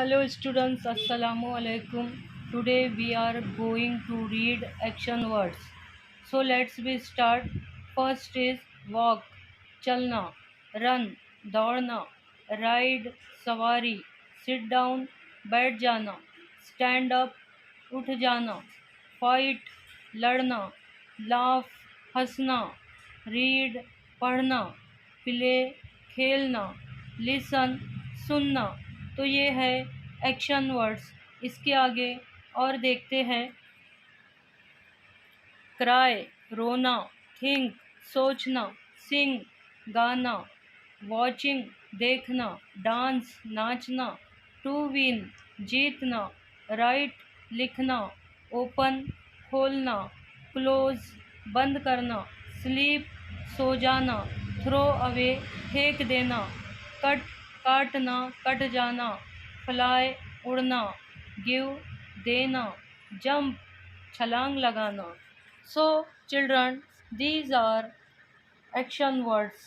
Hello students, Assalamu alaikum. Today we are going to read action words. So let's be start. First is walk, chalna, run, दौड़ना, ride, सवारी, sit down, बैठ जाना, stand up, उठ जाना, fight, लड़ना, laugh, हंसना, read, पढ़ना, play, खेलना, listen, सुनना। तो ये है एक्शन वर्ड्स। इसके आगे और देखते हैं। क्राई रोना, थिंक सोचना, सिंग गाना, वॉचिंग देखना, डांस नाचना, टू विन जीतना, राइट लिखना, ओपन खोलना, क्लोज बंद करना, स्लीप सो जाना, थ्रो अवे फेंक देना, कट काटना कट जाना, फ्लाई उड़ना, गिव देना, जंप छलांग लगाना। So children, these are action words.